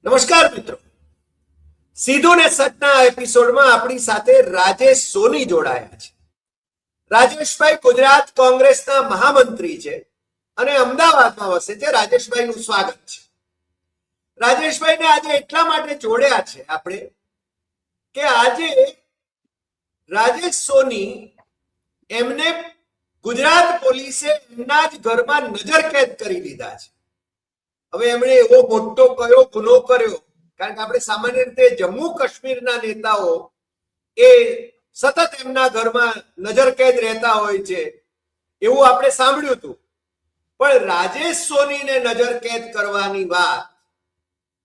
નમસ્કાર મિત્રો, સીધું ને સચના એપિસોડમાં આપણી સાથે રાજેશ સોની જોડાયા છે. રાજેશભાઈ ગુજરાત કોંગ્રેસના મહામંત્રી છે અને અમદાવાદમાં વસે છે. રાજેશભાઈનું સ્વાગત છે. રાજેશભાઈને આજે એટલા માટે જોડ્યા છે આપણે કે આજે રાજેશ સોની એમને ગુજરાત પોલીસે એમના જ ઘરમાં નજરકેદ કરી લીધા છે. હવે એમણે એવો મોટો કયો ગુનો કર્યો, કારણ કે આપણે સામાન્ય રીતે જમ્મુ કાશ્મીરના નેતાઓ એ સતત એમના ઘરમાં નજરકેદ રહેતા હોય છે એવું આપણે સાંભળ્યું હતું. પણ રાજેશ સોનીને નજરકેદ કરવાની વાત,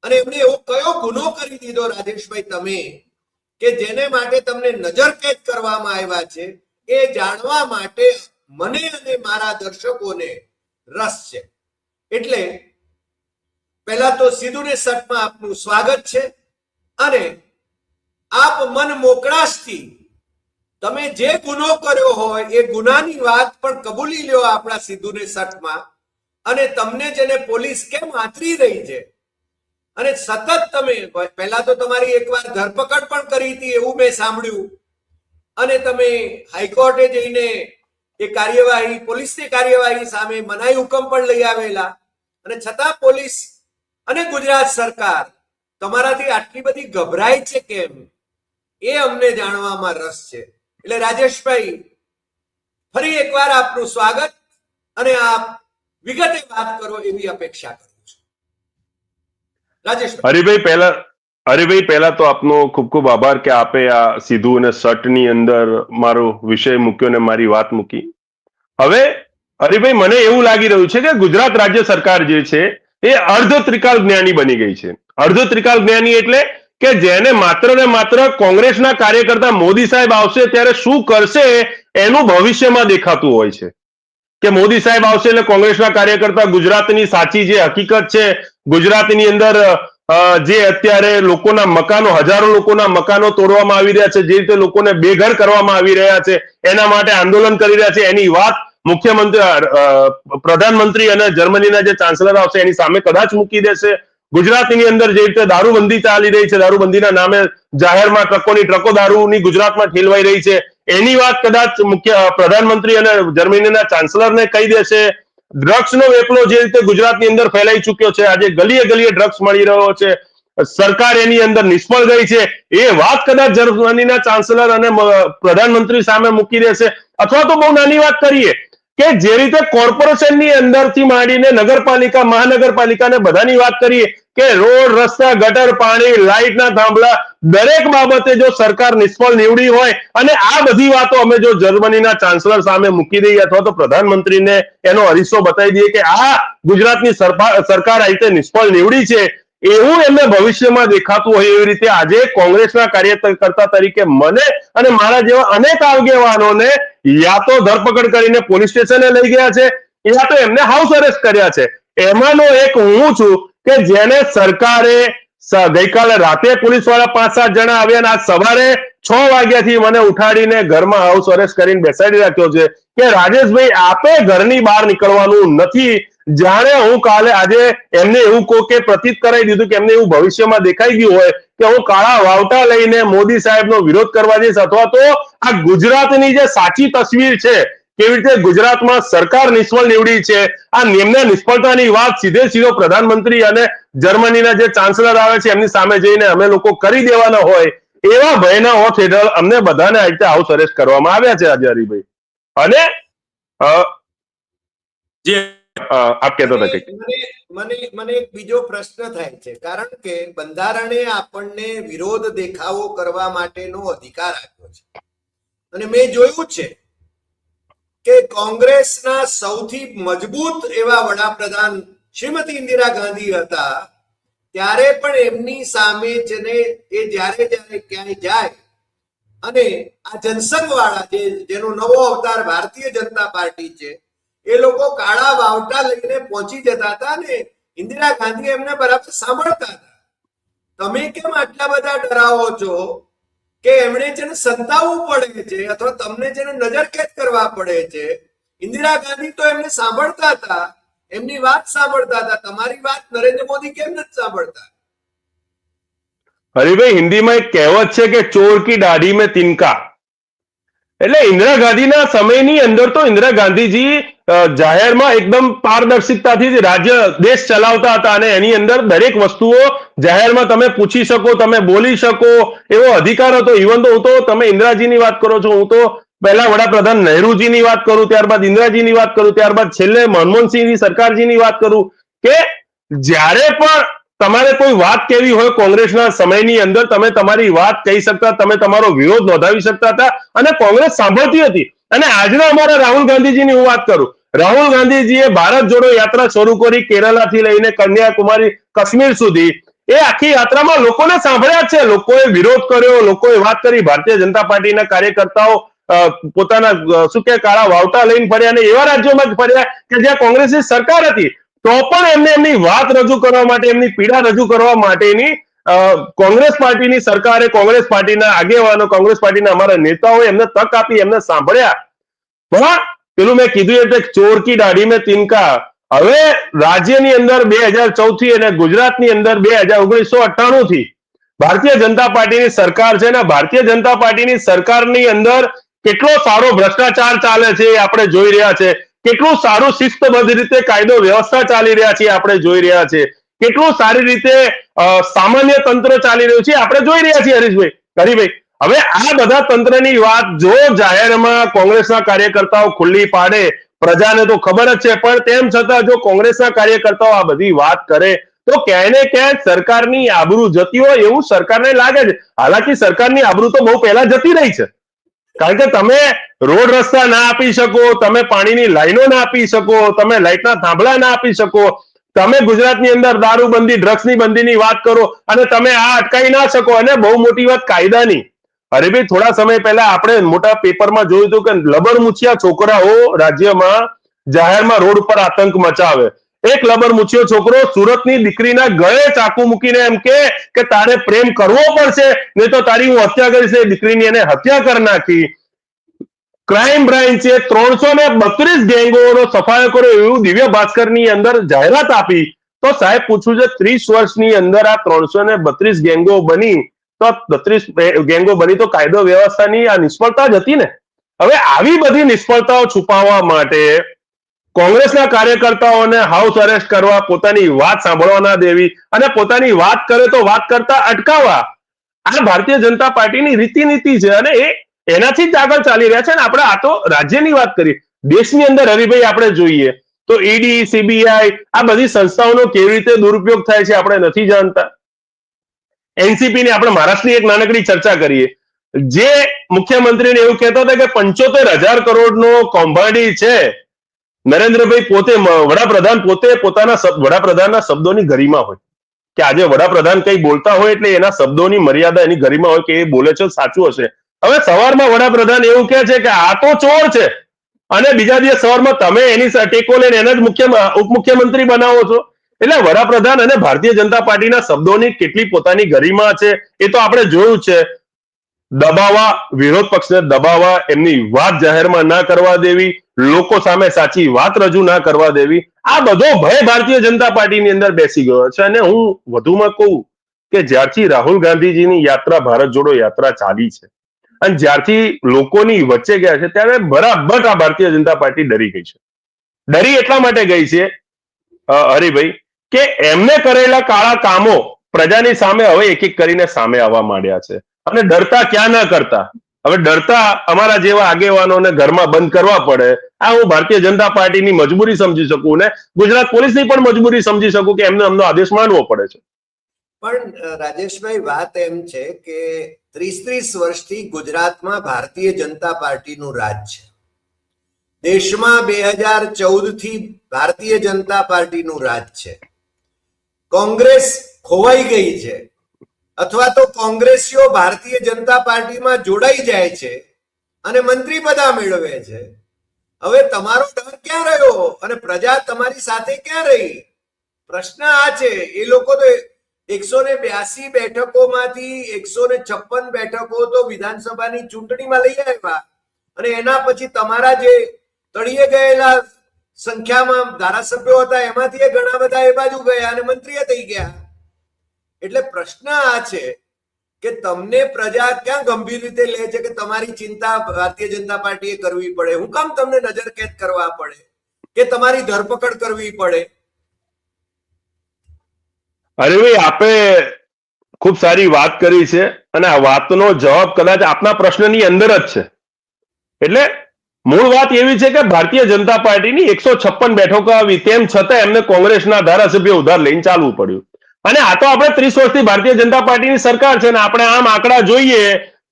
અને એમણે એવો કયો ગુનો કરી દીધો રાજેશભાઈ તમે કે જેને માટે તમને નજરકેદ કરવામાં આવ્યા છે, એ જાણવા માટે મને અને મારા દર્શકોને રસ છે. એટલે પહેલા તો સીધું ને સટમાં આપનું સ્વાગત છે અને આપ મન મોકળાશથી તમે જે ગુનો કર્યો હોય એ ગુનાની વાત પણ કબૂલી લ્યો આપણા સીધું ને સટમાં, અને તમને જેને પોલીસ કેમ આચરી રહી છે અને સતત તમે પહેલા તો તમારી એકવાર ધરપકડ પણ કરી હતી એવું મેં સાંભળ્યું, અને તમે હાઈકોર્ટે જઈને એ કાર્યવાહી, પોલીસની કાર્યવાહી સામે મનાઈ હુકમ પણ લઈ આવેલા, અને છતાં પોલીસ અને ગુજરાત સરકાર તમારાથી આટલી બધી ગભરાય છે કેમ, એ અમને જાણવામાં રસ છે. એટલે રાજેશભાઈ, ફરી એકવાર આપનું સ્વાગત, અને આપ વિગતે વાત કરો એવી અપેક્ષા કરું છું. રાજેશભાઈ. હરિભાઈ પહેલા તો આપનો ખૂબ ખૂબ આભાર કે આપે આ સીધું અને સટની અંદર મારો વિષય મૂક્યો ને મારી વાત મૂકી. હવે હરિભાઈ, મને એવું લાગી રહ્યું છે કે ગુજરાત રાજ્ય સરકાર જે છે એ અર્ધ ત્રિકાલ જ્ઞાની બની ગઈ છે. અર્ધ ત્રિકાલ જ્ઞાની એટલે કે જેને માત્ર ને માત્ર કોંગ્રેસના કાર્યકર્તા મોદી સાહેબ આવશે ત્યારે શું કરશે એનું ભવિષ્યમાં દેખાતું હોય છે. કે મોદી સાહેબ આવશે એટલે કોંગ્રેસના કાર્યકર્તા ગુજરાતની સાચી જે હકીકત છે, ગુજરાતની અંદર જે અત્યારે લોકોના મકાનો, હજારો લોકોના મકાનો તોડવામાં આવી રહ્યા છે, જે રીતે લોકોને બેઘર કરવામાં આવી રહ્યા છે, એના માટે આંદોલન કરી રહ્યા છે, એની વાત મુખ્યમંત્રી, પ્રધાનમંત્રી અને જર્મનીના જે ચાન્સલર આવશે એની સામે કદાચ મૂકી દેશે. ગુજરાતની અંદર જે રીતે દારૂબંધી ચાલી રહી છે, દારૂબંધીના નામે જાહેરમાં ટ્રકો દારૂની ગુજરાતમાં ઠેલવાઈ રહી છે, એની વાત કદાચ પ્રધાનમંત્રી અને જર્મનીના ચાન્સલરને કહી દેશે. ડ્રગ્સનો વેપલો જે રીતે ગુજરાતની અંદર ફેલાઈ ચુક્યો છે, આજે ગલીએ ગલીએ ડ્રગ્સ મળી રહ્યો છે, સરકાર એની અંદર નિષ્ફળ ગઈ છે, એ વાત કદાચ જર્મનીના ચાન્સલર અને પ્રધાનમંત્રી સામે મૂકી દેશે. અથવા તો બહુ નાની વાત કરીએ કે જે રીતે કોર્પોરેશનની અંદરથી માંડીને નગરપાલિકા, મહાનગરપાલિકાને બધાની વાત કરીએ કે રોડ, રસ્તા, ગટર, પાણી, લાઇટના થાંભલા, દરેક બાબતે જો સરકાર નિષ્ફળ નીવડી હોય અને આ બધી વાતો અમે જો જર્મનીના ચાન્સલર સામે મૂકી દઈએ અથવા તો પ્રધાનમંત્રીને એનો અરીસો બતાવી દઈએ કે આ ગુજરાતની સરકાર આ રીતે નિષ્ફળ નીવડી છે, એવું એમને ભવિષ્યમાં દેખાતું હોય, એવી રીતે આજે કોંગ્રેસના કાર્યકર્તા તરીકે મને અને મારા જેવા અનેક આગેવાનોને યા તો ધરપકડ કરીને પોલીસ સ્ટેશને લઈ ગયા છે, યા તો એમને હાઉસ અરેસ્ટ કર્યા છે. એમાંનો એક હું છું કે જેને સરકારે ગઈકાલે રાતે પોલીસ વાળા 5-7 જણા આવ્યા અને આજ સવારે 6 વાગ્યાથી મને ઉઠાડીને ઘરમાં હાઉસ અરેસ્ટ કરીને બેસાડી રાખ્યો છે કે રાજેશભાઈ, આપે ઘરની બહાર નીકળવાનું નથી. જાણે હું કાલે આજે એમને એવું કહું કે પ્રતીત કરાવી દીધું કે એમને એવું ભવિષ્યમાં દેખાઈ ગયું હોય કે હું કાળા વાવટા લઈને મોદી સાહેબનો વિરોધ કરવા જઈશ, અથવા તો આ ગુજરાતની જે સાચી તસવીર છે, કેવી રીતે ગુજરાતમાં સરકાર નિષ્ફળ નીવડી છે, આ એમને નિષ્ફળતાની વાત સીધો પ્રધાનમંત્રી અને જર્મનીના જે ચાન્સલર આવે છે એમની સામે જઈને અમે લોકો કરી દેવાના હોય, એવા ભયના ઓથ હેઠળ અમને બધાને આ રીતે હાઉસ અરેસ્ટ કરવામાં આવ્યા છે આજે. હરિભાઈ, અને જે આપ કહેતા હતા કે મને એક બીજો પ્રશ્ન થાય છે, કારણ કે બંધારણે આપણને વિરોધ દેખાવો કરવા માટેનો અધિકાર આપ્યો છે, અને મેં જોયું છે કે કોંગ્રેસના સૌથી મજબૂત એવા વડાપ્રધાન શ્રીમતી ઇન્દિરા ગાંધી હતા, ત્યારે પણ એમની સામે જેને એ જ્યારે ક્યાંય જાય અને આ જનસંઘ વાળા જેનો નવો અવતાર ભારતીય જનતા પાર્ટી છે, એ લોકો કાળા વાવટા લઈને પહોંચી જતા હતા અને ઇન્દિરા ગાંધી એમને બરાબર સાંભળતા હતા. તમે કેમ આટલા બધા ડરાવો છો કે એમણે જેને સંતાવવું પડે છે અથવા તમને જેને નજરકેદ કરવા પડે છે? ઇન્દિરા ગાંધી તો એમને સાંભળતા હતા, એમની વાત સાંભળતા હતા. તમારી વાત નરેન્દ્ર મોદી કેમ નથી સાંભળતા? હરિભાઈ, હિન્દીમાં એક કહેવત છે કે ચોર કી દાઢી મેં તિનકા. એટલે ઇન્દિરા ગાંધીના સમયની અંદર તો ઇન્દિરા ગાંધીજી જાહેરમાં એકદમ પારદર્શિકતાથી રાજ્ય દેશ ચલાવતા હતા અને એની અંદર દરેક વસ્તુઓ જાહેરમાં તમે પૂછી શકો, તમે બોલી શકો એવો અધિકાર હતો. ઇવન તો હું તો, તમે ઇન્દિરાજીની વાત કરો છો, હું તો પહેલા વડાપ્રધાન નહેરુજીની વાત કરું, ત્યારબાદ ઇન્દિરાજીની વાત કરું, ત્યારબાદ છેલ્લે મનમોહનસિંહની સરકારજીની વાત કરું કે જ્યારે પણ તમારે કોઈ વાત કેવી હોય કોંગ્રેસના સમયની અંદર તમે તમારી વાત કહી શકતા, તમે તમારો વિરોધ નોંધાવી શકતા હતા અને કોંગ્રેસ સાંભળતી હતી. અને આજના અમારા રાહુલ ગાંધીજીની હું વાત કરું, રાહુલ ગાંધીજીએ ભારત જોડો યાત્રા શરૂ કરી કેરલાથી લઈને કન્યાકુમારી, કાશ્મીર સુધી. એ આખી યાત્રામાં લોકોને સાંભળ્યા છે, લોકોએ વિરોધ કર્યો, લોકોએ વાત કરી. ભારતીય જનતા પાર્ટીના કાર્યકર્તાઓ પોતાના શું કે કાળા વાવટા લઈને ફર્યા અને એવા રાજ્યોમાં જ ફર્યા કે જ્યાં કોંગ્રેસની સરકાર હતી, તો પણ એમને એમની વાત રજૂ કરવા માટે, એમની પીડા રજૂ કરવા માટેની કોંગ્રેસ પાર્ટીની સરકારે, કોંગ્રેસ પાર્ટીના આગેવાનો, કોંગ્રેસ પાર્ટીના અમારા નેતાઓએ એમને તક આપી, એમને સાંભળ્યા. પણ પેલું મેં કીધું એટલે ચોર કી દાઢી મેં તિનકા. હવે રાજ્યની અંદર 2014 થી અને ગુજરાતની અંદર 1998 થી ભારતીય જનતા પાર્ટીની સરકાર છે ને ભારતીય જનતા પાર્ટીની સરકારની અંદર કેટલો સારો ભ્રષ્ટાચાર ચાલે છે એ આપણે જોઈ રહ્યા છે. કેટલું સારું શિસ્તબદ્ધ રીતે કાયદો વ્યવસ્થા ચાલી રહ્યા છે આપણે જોઈ રહ્યા છે. કેટલું સારી રીતે સામાન્ય તંત્ર ચાલી રહ્યું છે આપણે જોઈ રહ્યા છીએ. હરીભાઈ, હવે આ બધા તંત્રની વાત જો જાહેરમાં કોંગ્રેસના કાર્યકર્તાઓ ખુલ્લી પાડે, પ્રજાને તો ખબર જ છે, પણ તેમ છતાં જો કોંગ્રેસના કાર્યકર્તાઓ આ બધી વાત કરે તો ક્યાંય ને ક્યાંય સરકારની આબરૂ જતી હોય એવું સરકારને લાગે છે. હાલાકી સરકારની આબરૂ તો બહુ પહેલા જતી રહી છે, કારણ કે તમે રોડ રસ્તા ના આપી શકો, તમે પાણીની લાઈનો ના આપી શકો, તમે લાઇટના થાંભલા ના આપી શકો, તમે ગુજરાતની અંદર દારૂબંધી, ડ્રગ્સની બંધીની વાત કરો અને તમે આ અટકાવી ના શકો. અને બહુ મોટી વાત કાયદાની. અરે ભાઈ, થોડા સમય પહેલા આપણે મોટા પેપરમાં જોયું હતું કે લબરમુછિયા છોકરાઓ રાજ્યમાં જાહેરમાં રોડ પર આતંક મચાવે. એક લબરમુછિયો છોકરો સુરતની દીકરીના ગળે ચાકુ મૂકીને એમ કે તારે પ્રેમ કરવો પડશે, નહીં તો તારી હું હત્યા કરીશ. એ દીકરીની એને હત્યા કરી નાખી. ક્રાઇમ બ્રાન્ચે 332 ગેંગોનો સફાયો કર્યો એવું દિવ્ય ભાસ્કરની અંદર જાહેરાત આપી. તો સાહેબ પૂછવું છે, 30 વર્ષની અંદર આ 332 ગેંગો બની, તો 32 ગેંગો બની તો કાયદો વ્યવસ્થાની આ નિષ્ફળતા જ હતી ને. હવે આવી બધી નિષ્ફળતાઓ છુપાવવા માટે કોંગ્રેસના કાર્યકર્તાઓને હાઉસ અરેસ્ટ કરવા, પોતાની વાત સાંભળવા ના દેવી અને પોતાની વાત કરે તો વાત કરતા અટકાવવા, આ ભારતીય જનતા પાર્ટીની રીતિ-નીતિ છે અને એનાથી જ આગળ ચાલી રહ્યા છે. ને આપણે આ તો રાજ્યની વાત કરી, દેશની અંદર હરિભાઈ આપણે જોઈએ તો ઈડી, સીબીઆઈ આ બધી સંસ્થાઓનો કેવી રીતે દુરુપયોગ થાય છે આપણે નથી જાણતા. એનસીપી ની આપણે મહારાષ્ટ્રની એક નાનકડી ચર્ચા કરીએ. જે મુખ્યમંત્રીને એવું કહેતા હતા કે 75,000 કરોડનો કૌભાંડી છે, નરેન્દ્રભાઈ પોતે, વડાપ્રધાન પોતે પોતાના વડાપ્રધાનના શબ્દોની ગરિમા હોય કે આજે વડાપ્રધાન કઈ બોલતા હોય એટલે એના શબ્દોની મર્યાદા, એની ગરિમા હોય કે એ બોલે છે સાચું હશે. હવે સવારમાં વડાપ્રધાન એવું કહે છે કે આ તો ચોર છે અને બીજા દિવસ સવારમાં તમે એની ટેકો લઈને એને જ ઉપમુખ્યમંત્રી બનાવો છો. એટલે વડાપ્રધાન અને ભારતીય જનતા પાર્ટીના શબ્દોની કેટલી પોતાની ગરિમા છે એ તો આપણે જોયું છે. દબાવવા, વિરોધ પક્ષને દબાવવા, એમની વાત જાહેરમાં ના કરવા દેવી, લોકો સામે સાચી વાત રજૂ ના કરવા દેવી, આ બધો ભય ભારતીય જનતા પાર્ટીની અંદર બેસી ગયો છે. અને હું વધુમાં કહું કે જ્યારથી રાહુલ ગાંધીજીની યાત્રા, ભારત જોડો યાત્રા ચાલી છે અને જ્યારથી લોકોની વચ્ચે ગયા છે, ત્યારે બરાબર આ ભારતીય જનતા પાર્ટી ડરી ગઈ છે. ડરી એટલા માટે ગઈ છે હરિભાઈ કે એમને કરેલા કાળા કામો પ્રજાની સામે હવે એક એક કરીને સામે આવવા માંડ્યા છે. અને ડરતા ક્યાં ના કરતા, હવે ડરતા અમારા જેવા આગેવાનોને ઘરમાં બંધ કરવા પડે. આ હું ભારતીય જનતા પાર્ટીની મજબૂરી સમજી શકું ને ગુજરાત પોલીસની પણ મજબૂરી સમજી શકું કે એમનો આદેશ માનવો પડે છે. પણ રાજેશભાઈ, વાત એમ છે કે 30 વર્ષથી ગુજરાતમાં ભારતીય જનતા પાર્ટીનું રાજ છે. દેશમાં 2014 થી ભારતીય જનતા પાર્ટીનું રાજ છે. કોંગ્રેસ ખોવાઈ ગઈ છે અથવા તો કોંગ્રેસીઓ ભારતીય જનતા પાર્ટીમાં જોડાઈ જાય છે અને મંત્રી પદા મેળવે છે. હવે તમારો ડર ક્યાં રહ્યો અને પ્રજા તમારી સાથે ક્યાં રહી? પ્રશ્ન આ છે. એ લોકો તો 182 બેઠકોમાંથી 156 બેઠકો તો વિધાનસભાની ચૂંટણીમાં લઈ આવ્યા અને એના પછી તમારા જે તળિયે ગયેલા સંખ્યામાં ધારાસભ્યો હતા એમાંથી ઘણા બધા એ બાજુ ગયા અને મંત્રીએ થઈ ગયા. એટલે પ્રશ્ન આ છે કે તમને પ્રજા ક્યાં ગંભીર રીતે લે છે કે તમારી ચિંતા ભારતીય જનતા પાર્ટીએ કરવી પડે? હું કામ તમને નજરકેદ કરવા પડે કે તમારી ધરપકડ કરવી પડે? અરે ભાઈ, આપે ખૂબ સારી વાત કરી છે અને આ વાતનો જવાબ કદાચ આપના પ્રશ્નની અંદર જ છે. એટલે મૂળ વાત એવી છે કે ભારતીય જનતા પાર્ટીની 156 બેઠકો આવી, તેમ છતાં એમને કોંગ્રેસના ધારાસભ્યો ઉધાર લઈને ચાલવું પડ્યું. અને આ તો આપણે 30 વર્ષથી ભારતીય જનતા પાર્ટીની સરકાર છે ને આપણે આમ આંકડા જોઈએ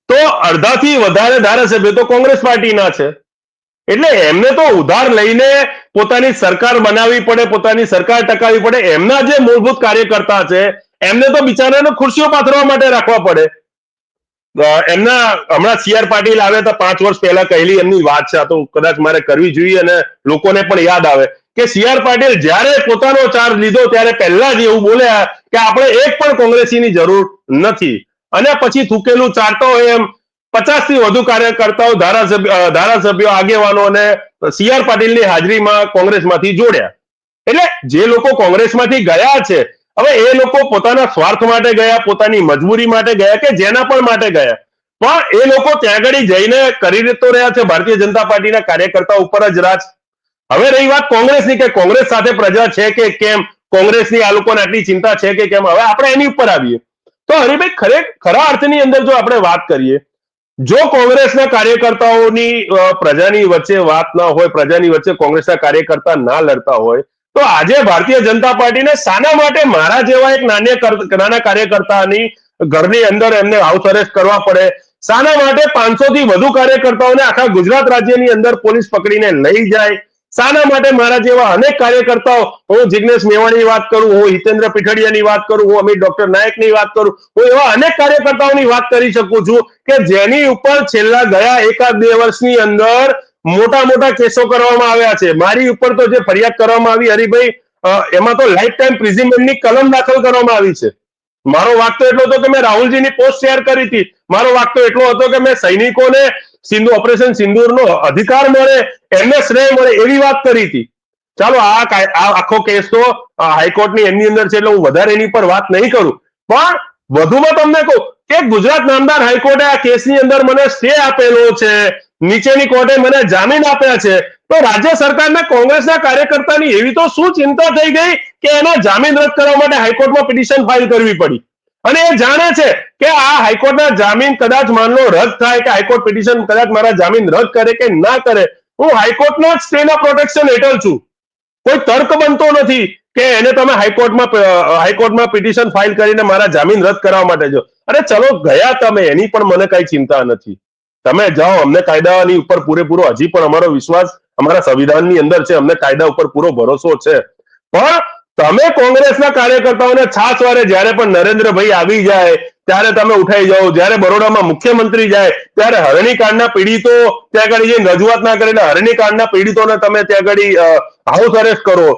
તો અડધાથી વધારે ધારાસભ્યો તો કોંગ્રેસ પાર્ટીના છે. એટલે એમને તો ઉધાર લઈને પોતાની સરકાર બનાવવી પડે, પોતાની સરકાર ટકાવવી પડે. એમના જે મૂળભૂત કાર્યકર્તા છે એમને તો બિચારાને ખુરશીઓ પાથરવા માટે રાખવા પડે. એમના હમણાં CR પાટીલ આવ્યા હતા 5 વર્ષ પહેલા, કહેલી એમની વાત છે, આ તો કદાચ મારે કરવી જોઈએ અને લોકોને પણ યાદ આવે કે CR પાટીલ જ્યારે પોતાનો ચાર્જ લીધો ત્યારે પહેલા જ એવું બોલ્યા કે આપણે એક પણ કોંગ્રેસીની જરૂર નથી. અને પછી થૂકેલું ચાટતો હોય એમ 50 થી વધુ કાર્યકર્તાઓ, ધારાસભ્યો, આગેવાનો અને CR પાટીલની હાજરીમાં કોંગ્રેસમાંથી જોડ્યા. એટલે જે લોકો કોંગ્રેસમાંથી ગયા છે, હવે એ લોકો પોતાના સ્વાર્થ માટે ગયા, પોતાની મજબૂરી માટે ગયા કે જેના પણ માટે ગયા, પણ એ લોકો ત્યાં આગળ જઈને કરી તો રહ્યા છે ભારતીય જનતા પાર્ટીના કાર્યકર્તાઓ ઉપર જ રાજ. હવે રહી વાત કોંગ્રેસની કે કોંગ્રેસ સાથે પ્રજા છે કે કેમ, કોંગ્રેસની આ લોકોને આટલી ચિંતા છે કે કેમ, હવે આપણે એની ઉપર આવીએ તો હરિભાઈ ખરા અર્થની અંદર જો આપણે વાત કરીએ, જો કોંગ્રેસના કાર્યકર્તાઓની પ્રજાની વચ્ચે વાત ના હોય, પ્રજાની વચ્ચે કોંગ્રેસના કાર્યકર્તા ના લડતા હોય, તો આજે ભારતીય જનતા પાર્ટીને શાના માટે મારા જેવા એક નાના કાર્યકર્તાની ઘરની અંદર એમને હાઉસ અરેસ્ટ કરવા પડે? શાના માટે 500 થી વધુ કાર્યકર્તાઓને આખા ગુજરાત રાજ્યની અંદર પોલીસ પકડીને લઈ જાય? શાના માટે મારા જેવા અનેક કાર્યકર્તાઓ, હું જિગ્નેશ મેવાણીની વાત કરું, હું હિતેન્દ્ર પીઠડિયાની વાત કરું, હું અમિત ડોક્ટર નાયકની વાત કરું, હું એવા અનેક કાર્યકર્તાઓની વાત કરી શકું છું કે જેની ઉપર છેલ્લા ગયા 1-2 વર્ષની અંદર મોટા મોટા કેસો કરવામાં આવ્યા છે. મારી ઉપર તો જે ફરિયાદ કરવામાં આવી હરિભાઈ, એમાં તો લાઈફ ટાઈમ પ્રિઝનમેન્ટની કલમ દાખલ કરવામાં આવી છે. મારો વાક તો એટલો હતો કે મેં રાહુલજીની પોસ્ટ શેર કરી હતી. મારો વાક તો એટલો હતો કે મેં સૈનિકોને ઓપરેશન સિંદૂરનો અધિકાર મળે, એમને શ્રેય મળે એવી વાત કરી હતી. ચાલો, આ આખો કેસ તો હાઈકોર્ટની એમની અંદર છે એટલે હું વધારે એની પર વાત નહીં કરું. પણ વધુમાં તમને કહું કે ગુજરાત નામદાર હાઈકોર્ટે આ કેસની અંદર મને સ્ટે આપેલો છે, નીચેની કોર્ટે મને જામીન આપ્યા છે, તો રાજ્ય સરકારને કોંગ્રેસના કાર્યકર્તાની એવી તો શું ચિંતા થઈ ગઈ કે એના જામીન રદ કરવા માટે હાઈકોર્ટમાં પિટિશન ફાઇલ કરવી પડી? અને એ જાણે છે કે આ હાઈકોર્ટના જામીન કદાચ માનલો રદ થાય, કે હાઈકોર્ટ પિટિશન કદાચ મારા જામીન રદ કરે કે ના કરે, હું હાઈકોર્ટના સ્ટેના પ્રોટેક્શન હેઠળ છું. કોઈ તર્ક બનતો નથી કે એને તમે હાઈકોર્ટમાં પિટિશન ફાઇલ કરીને મારા જામીન રદ કરવા માટે જો. અરે ચલો, ગયા તમે, એની પણ મને કઈ ચિંતા નથી. તમે જાઓ, અમને કાયદાની ઉપર પૂરેપૂરો હજી પણ અમારો વિશ્વાસ અમારા સંવિધાનની અંદર છે, અમને કાયદા ઉપર પૂરો ભરોસો છે. પણ તમે કોંગ્રેસના કાર્યકર્તાઓને છાસવારે જ્યારે પણ નરેન્દ્રભાઈ આવી જાય ત્યારે તમે ઉઠાઈ જાઓ, જ્યારે બરોડામાં મુખ્યમંત્રી જાય ત્યારે હરણીકાંડના પીડિતો ત્યાં આગળ જઈને રજૂઆત ના કરે, હરણીકાંડના પીડિતોને તમે ત્યાં આગળ હાઉસ અરેસ્ટ કરો.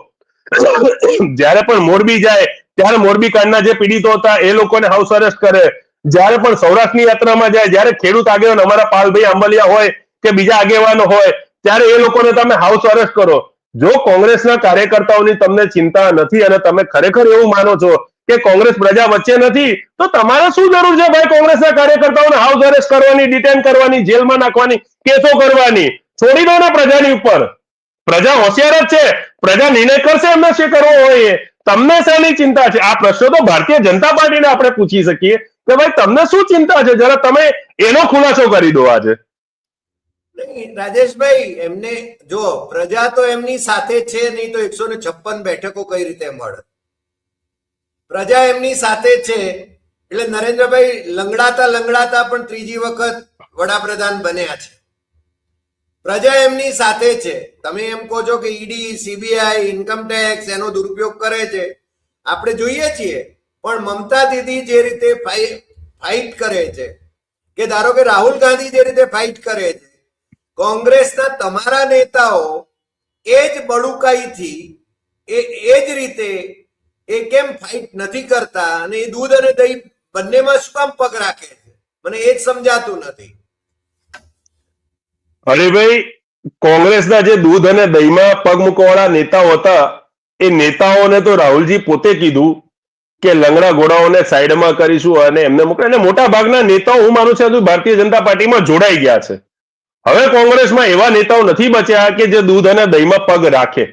જ્યારે પણ મોરબી જાય ત્યારે મોરબી કાંડના જે પીડિતો હતા એ લોકોને હાઉસ અરેસ્ટ કરે. જ્યારે પણ સૌરાષ્ટ્રની યાત્રામાં જાય, જ્યારે ખેડૂત આગેવાન અમારા પાલભાઈ આંબલિયા હોય કે બીજા આગેવાનો હોય, ત્યારે એ લોકોને તમે હાઉસ અરેસ્ટ કરો. જો કોંગ્રેસના કાર્યકર્તાઓની તમને ચિંતા નથી અને તમે ખરેખર એવું માનો છો કે કોંગ્રેસ પ્રજા વચ્ચે નથી, તો તમારે શું જરૂર છે ભાઈ કોંગ્રેસના કાર્યકર્તાઓને હાઉસ અરેસ્ટ કરવાની, ડિટેન કરવાની, જેલમાં નાખવાની, કેસો કરવાની? છોડી દો ને પ્રજાની ઉપર. પ્રજા હોશિયાર જ છે, પ્રજા નિર્ણય કરશે એમને શું કરવો હોય. તમને શાની ચિંતા છે? આ પ્રશ્નો તો ભારતીય જનતા પાર્ટીને આપણે પૂછી શકીએ કે ભાઈ તમને શું ચિંતા છે, જરા તમે એનો ખુલાસો કરી દો આજે. રાજેશભાઈ, એમને જો પ્રજા તો એમની સાથે છે નહીં તો 156 બેઠકો કઈ રીતે મળે? પ્રજા એમની સાથે છે એટલે નરેન્દ્રભાઈ લંગડાતા પણ ત્રીજી વખત વડાપ્રધાન બન્યા છે. પ્રજા એમની સાથે છે. તમે એમ કહો છો કે ઈડી, સીબીઆઈ, ઇન્કમટેક્સ એનો દુરુપયોગ કરે છે, આપણે જોઈએ છીએ. પણ મમતા દીદી જે રીતે ફાઇટ કરે છે, કે ધારો કે રાહુલ ગાંધી જે રીતે ફાઇટ કરે છે, કોંગ્રેસના તમારા નેતાઓ એ જ બળુકાઈથી એ જ રીતે એ કેમ ફાઇટ નથી કરતા અને એ દૂધ અને દહીં બંનેમાં શું કામ પગ રાખે છે? મને એ જ સમજાતું નથી. અરે ભાઈ, કોંગ્રેસના જે દૂધ અને દહીંમાં પગ મૂકવાવાળા નેતાઓ હતા, એ નેતાઓને તો રાહુલજી પોતે કીધું કે લંગડા ઘોડાઓને સાઈડમાં કરીશું અને એમને મોકલે. અને મોટા ભાગના નેતાઓ હું માનું છું ભારતીય જનતા પાર્ટીમાં જોડાઈ ગયા છે. હવે કોંગ્રેસમાં એવા નેતાઓ નથી બચ્યા કે જે દૂધ અને દહીંમાં પગ રાખે.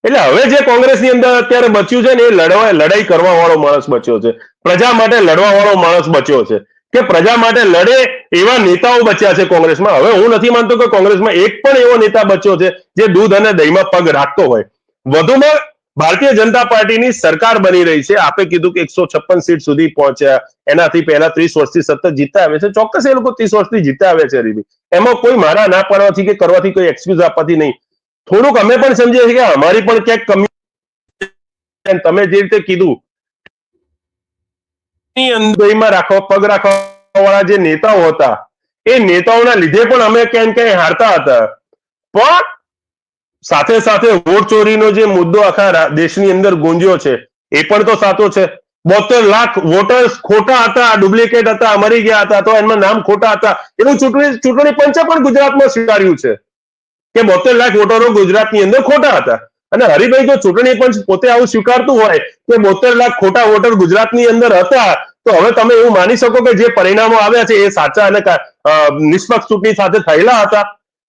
એટલે હવે જે કોંગ્રેસની અંદર અત્યારે બચ્યું છે ને એ લડાઈ કરવા વાળો માણસ બચ્યો છે, પ્રજા માટે લડવા વાળો માણસ બચ્યો છે, કે પ્રજા માટે લડે એવા નેતાઓ બચ્યા છે કોંગ્રેસમાં. હવે હું નથી માનતો કે કોંગ્રેસમાં એક પણ એવો નેતા બચ્યો છે જે દૂધ અને દહીંમાં પગ રાખતો હોય. વધુમાં ભારતીય જનતા પાર્ટીની સરકાર બની રહી છે. આપે કીધું કે 156 સીટ સુધી પહોંચ્યા, એનાથી પહેલા 30 વર્ષથી સતત જીતતા આવે છે. ચોક્કસ એ લોકો 30 વર્ષથી જીતતા આવે છે હરીભાઈ, એમાં કોઈ મારા ના પાડવાથી કે કરવાથી કોઈ એક્સક્યુઝ આપવાથી નહીં. થોડુંક અમે પણ સમજીએ છીએ કે અમારી પણ ક્યાંક કમી. તમે જે રીતે કીધું રાખવા પગ રાખવા વાળા જે નેતાઓ હતા એ નેતાઓના લીધે પણ અમે ક્યાંક ક્યાંય હારતા હતા. પણ સાથે સાથે વોટ ચોરીનો જે મુદ્દો આખા દેશની અંદર ગુંજ્યો છે એ પણ તો સાચો છે. 72 લાખ વોટર્સ ખોટા હતા, ડુપ્લિકેટ હતા, મરી ગયા હતા, તો એમના નામ ખોટા હતા. એવું ચૂંટણી પંચે પણ ગુજરાતમાં સ્વીકાર્યું છે કે 72 લાખ વોટરો ગુજરાતની અંદર ખોટા હતા. અને હરિભાઈ, જો ચૂંટણી પંચ પોતે આવું સ્વીકારતું હોય કે 72 લાખ ખોટા વોટર ગુજરાતની અંદર હતા, તો હવે તમે એવું માની શકો કે જે પરિણામો આવ્યા છે એ સાચા અને નિષ્પક્ષ ચૂંટણી સાથે થયેલા હતા.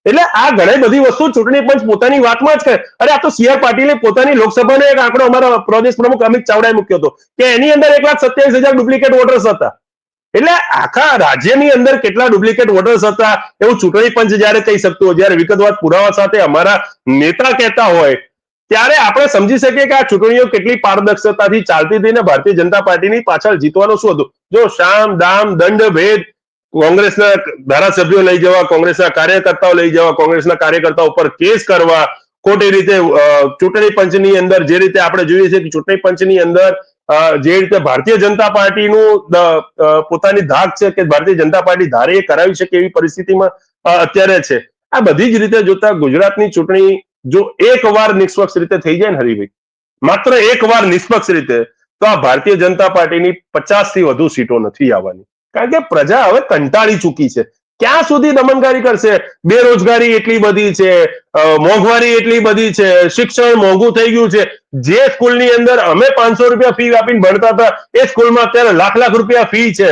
એટલે આ ઘણી બધી વસ્તુ ચૂંટણી પંચ પોતાની વાતમાં જ કહે. અરે આ તો CR પાટીલે પોતાની લોકસભાનો એક આંકડો અમારા પ્રદેશ પ્રમુખ અમિત ચાવડાએ મૂક્યો હતો કે એની અંદર 1,27,000 ડુપ્લિકેટ વોટર્સ હતા. એટલે આખા રાજ્યની અંદર કેટલા ડુપ્લિકેટ વોટર્સ હતા એવું ચૂંટણી પંચ જયારે કહી શકતું હોય, જયારે વિગતવાર પુરાવા સાથે અમારા નેતા કહેતા હોય, ત્યારે આપણે સમજી શકીએ કે આ ચૂંટણીઓ કેટલી પારદર્શકતાથી ચાલતી હતી ને ભારતીય જનતા પાર્ટીની પાછળ જીતવાનું શું હતું. જો શામ દામ દંડ ભેદ, કોંગ્રેસના ધારાસભ્યો લઈ જવા, કોંગ્રેસના કાર્યકર્તાઓ લઈ જવા, કોંગ્રેસના કાર્યકર્તાઓ ઉપર કેસ કરવા, ખોટી રીતે ચૂંટણી પંચની અંદર જે રીતે આપણે જોઈએ છીએ કે ચૂંટણી પંચની અંદર જે રીતે ભારતીય જનતા પાર્ટીનું પોતાની ધાક છે કે ભારતીય જનતા પાર્ટી ધારે એ કરાવી શકે એવી પરિસ્થિતિમાં અત્યારે છે. આ બધી જ રીતે જોતા ગુજરાતની ચૂંટણી જો એકવાર નિષ્પક્ષ રીતે થઈ જાય ને હરિભાઈ, માત્ર એકવાર નિષ્પક્ષ રીતે, તો આ ભારતીય જનતા પાર્ટીની 50 થી વધુ સીટો નથી આવવાની. કારણ કે પ્રજા હવે કંટાળી ચૂકી છે. ક્યાં સુધી દમનકારી કરશે? બેરોજગારી એટલી બધી છે, મોંઘવારી એટલી બધી છે, શિક્ષણ મોંઘું થઈ ગયું છે. જે સ્કૂલની અંદર અમે 500 રૂપિયા ફી આપીને ભણતા હતા એ સ્કૂલમાં અત્યારે લાખ રૂપિયા ફી છે.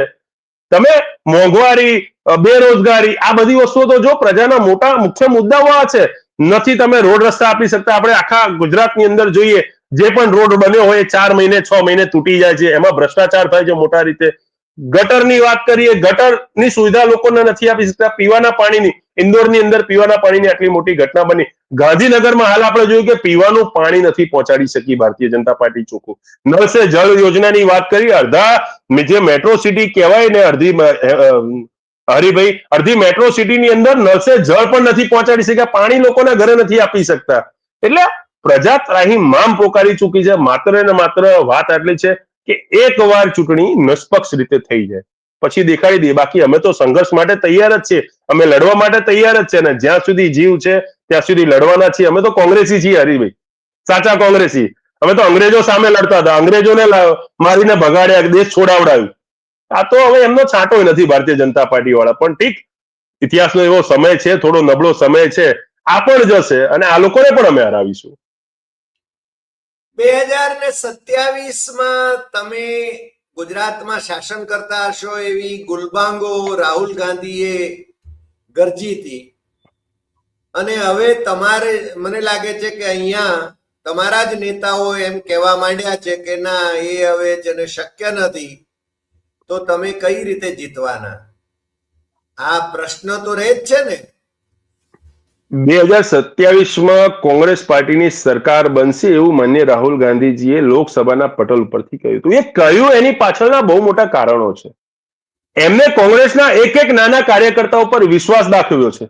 તમે મોંઘવારી, બેરોજગારી, આ બધી વસ્તુઓ તો જો પ્રજાના મોટા મુખ્ય મુદ્દાઓ આ છે. નથી તમે રોડ રસ્તા આપી શકતા. આપણે આખા ગુજરાતની અંદર જોઈએ, જે પણ રોડ બન્યો હોય 4 મહિને 6 મહિને તૂટી જાય છે, એમાં ભ્રષ્ટાચાર થાય છે મોટા રીતે. ગટરની વાત કરીએ, ગટરની સુવિધા લોકોને નથી આપી શકતા. પીવાના પાણીની, ઇન્દોરની અંદર પીવાના પાણીની આટલી મોટી ઘટના બની. ગાંધીનગરમાં હાલ આપણે જોયું કે પીવાનું પાણી નથી પહોંચાડી શકી ભારતીય જનતા પાર્ટી ચોખ્ખું. નળ સે જળ યોજનાની વાત કરી, અડધા જે મેટ્રો સિટી કહેવાય ને અડધી હરિભાઈ, અડધી મેટ્રો સિટીની અંદર નળ સે જળ પણ નથી પહોંચાડી શક્યા, પાણી લોકોના ઘરે નથી આપી શકતા. એટલે પ્રજા ત્રાહિમામ પોકારી ચૂકી છે. માત્ર ને માત્ર વાત આટલી છે કે એકવાર ચૂંટણી નિષ્પક્ષ રીતે થઈ જાય પછી દેખાડી દઈએ. બાકી અમે તો સંઘર્ષ માટે તૈયાર જ છીએ, અમે લડવા માટે તૈયાર જ છે, અને જ્યાં સુધી જીવ છે ત્યાં સુધી લડવાના છીએ. અમે તો કોંગ્રેસી છીએ હરિભાઈ, સાચા કોંગ્રેસી. અમે તો અંગ્રેજો સામે લડતા હતા, અંગ્રેજોને મારીને ભગાડ્યા, દેશ છોડાવડાવ્યું. આ તો હવે એમનો છાંટો નથી ભારતીય જનતા પાર્ટી વાળા. પણ ઠીક, ઇતિહાસનો એવો સમય છે, થોડો નબળો સમય છે, આ પણ જશે અને આ લોકોને પણ અમે હરાવીશું. 2027માં તમે ગુજરાતમાં શાસન કરતા હશો એવી ગુલબાંગો રાહુલ ગાંધીએ ગરજી હતી, અને હવે તમારે, મને લાગે છે કે અહીંયા તમારા જ નેતાઓ એમ કહેવા માંડ્યા છે કે ના, એ હવે જેને શક્ય નથી, તો તમે કઈ રીતે જીતવાના? આ પ્રશ્ન તો રહે જ છે ને. 2027માં કોંગ્રેસ પાર્ટીની સરકાર બનશે એવું માન્ય રાહુલ ગાંધીજીએ લોકસભાના પટલ ઉપરથી કહ્યું હતું. એ કહ્યું એની પાછળના બહુ મોટા કારણો છે. એમને કોંગ્રેસના એક નાના કાર્યકર્તા ઉપર વિશ્વાસ દાખવ્યો છે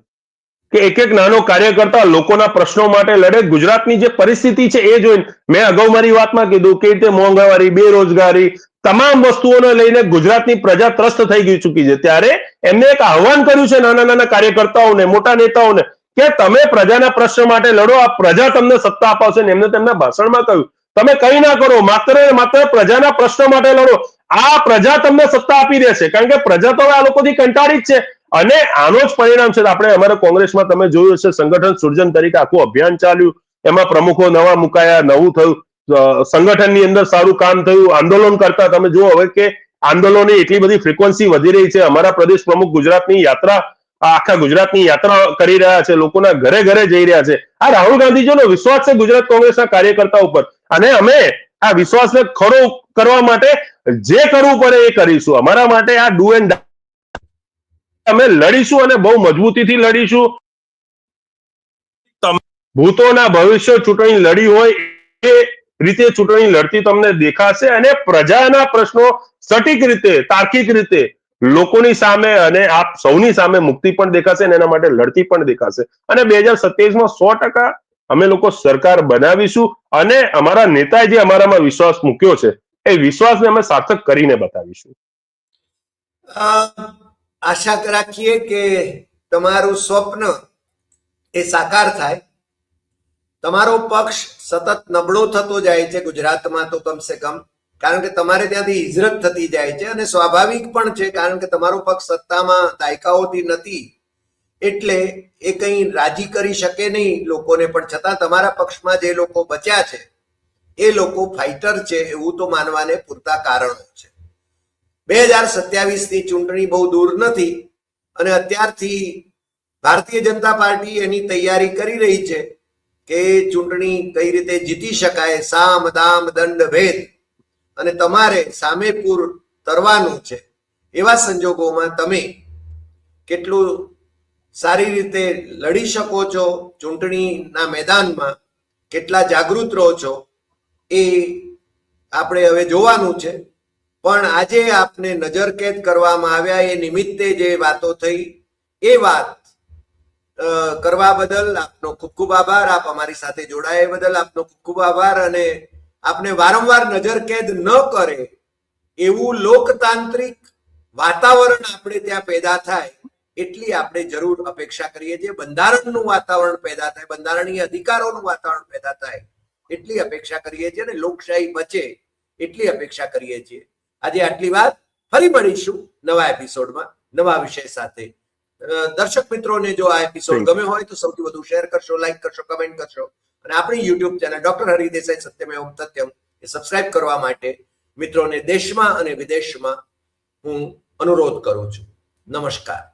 કે એક નાનો કાર્યકર્તા લોકોના પ્રશ્નો માટે લડે. ગુજરાતની જે પરિસ્થિતિ છે એ જોઈને, મેં અગાઉ મારી વાતમાં કીધું કે રીતે મોંઘવારી, બેરોજગારી, તમામ વસ્તુઓને લઈને ગુજરાતની પ્રજા ત્રસ્ત થઈ ગઈ ચૂકી છે. ત્યારે એમને એક આહવાન કર્યું છે નાના નાના કાર્યકર્તાઓને, મોટા નેતાઓને, કે તમે પ્રજાના પ્રશ્ન માટે લડો, આ પ્રજા તમને સત્તા અપાવશે. ને એમને તેમના ભાષણમાં કહ્યું તમે કઈ ના કરો, માત્ર ને માત્ર પ્રજાના પ્રશ્નો માટે લડો, આ પ્રજા તમને સત્તા આપી દેશે. કારણ કે પ્રજા તો હવે આ લોકોથી કંટાળી જ છે, અને આનો જ પરિણામ છે. આપણે અમારા કોંગ્રેસમાં તમે જોયું હશે, સંગઠન સર્જન તરીકે આખું અભિયાન ચાલ્યું, એમાં પ્રમુખો નવા મુકાયા, નવું થયું. સંગઠનની અંદર સારું કામ થયું, આંદોલન કરતા તમે જુઓ હવે કે આંદોલનની એટલી બધી ફ્રીક્વન્સી વધી રહી છે. અમારા પ્રદેશ પ્રમુખ ગુજરાતની યાત્રા, આખા ગુજરાતની યાત્રા કરી રહ્યા છે, લોકોના ઘરે ઘરે જઈ રહ્યા છે. આ રાહુલ ગાંધીજીનો વિશ્વાસ છે ગુજરાત કોંગ્રેસના કાર્યકર્તાઓ ઉપર, અને અમે આ વિશ્વાસને ખરો કરવા માટે જે કરવું પડે એ કરીશું. અમારા માટે આ ડુ એન્ડ અમે લડીશું અને બહુ મજબૂતીથી લડીશું. ભૂતોના ભવિષ્ય ચૂંટણી લડી હોય એ રીતે ચૂંટણી લડતી તમને દેખાશે, અને પ્રજાના પ્રશ્નો સટીક રીતે, તાર્કિક રીતે લોકોની સામે અને આપ સૌની સામે મુક્તિ પણ દેખાશે અને એના માટે લડતી પણ દેખાશે. અને 2027માં 100% અમે લોકો સરકાર બનાવીશું, અને અમારા નેતાએ જે અમારામાં વિશ્વાસ મૂક્યો છે એ વિશ્વાસને અમે સાર્થક કરીને બતાવીશું. આશા રાખીએ કે તમારું સ્વપ્ન એ સાકાર થાય. તમારો પક્ષ સતત નબળો થતો જાય છે ગુજરાતમાં, તો કમસે કમ, કારણ કે તમારે ત્યાંથી હિજરત થતી જાય છે, અને સ્વાભાવિક પણ છે કારણ કે તમારો પક્ષ સત્તામાં દાયકાઓથી નથી, એટલે એ કંઈ રાજી કરી શકે નહીં લોકોને. પણ છતાં તમારા પક્ષમાં જે લોકો બચ્યા છે એ લોકો ફાઇટર છે એવું તો માનવાને પૂરતા કારણો છે. 2027ની ચૂંટણી બહુ દૂર નથી, અને અત્યારથી ભારતીય જનતા પાર્ટી એની તૈયારી કરી રહી છે કે ચૂંટણી કઈ રીતે જીતી શકાય. સામ દામ દંડ ભેદ, અને તમારે સામે પૂર તરવાનું છે. એવા સંજોગોમાં તમે કેટલું સારી રીતે લડી શકો છો ચૂંટણીના મેદાનમાં, કેટલા જાગૃત રહો છો, એ આપણે હવે જોવાનું છે. પણ આજે આપને નજરકેદ કરવામાં આવ્યા એ નિમિત્તે જે વાતો થઈ એ વાત કરવા બદલ આપનો ખૂબ ખૂબ આભાર. આપ અમારી સાથે જોડાયા બદલ આપનો ખૂબ ખૂબ આભાર. અને આપને વારંવાર નજરકેદ ન કરે એવું લોકતાંત્રિક વાતાવરણ આપણે ત્યાં પેદા થાય એટલી આપણે જરૂર અપેક્ષા કરીએ છીએ. બંધારણનું વાતાવરણ પેદા થાય, બંધારણીય અધિકારોનું વાતાવરણ પેદા થાય એટલી અપેક્ષા કરીએ છીએ, અને લોકશાહી બચે એટલી અપેક્ષા કરીએ છીએ. આજે આટલી વાત. ફરી મળીશું નવા એપિસોડમાં નવા વિષય સાથે. દર્શક મિત્રોને જો આ એપિસોડ ગમ્યો હોય તો સૌથી વધુ શેર કરશો, લાઈક કરશો, કમેન્ટ કરશો, અને આપણી YouTube channel doctor Hari Desai Satyamev Satyam એ સબસ્ક્રાઇબ કરવા માટે મિત્રોને દેશમાં અને વિદેશમાં હું અનુરોધ કરું છું. નમસ્કાર.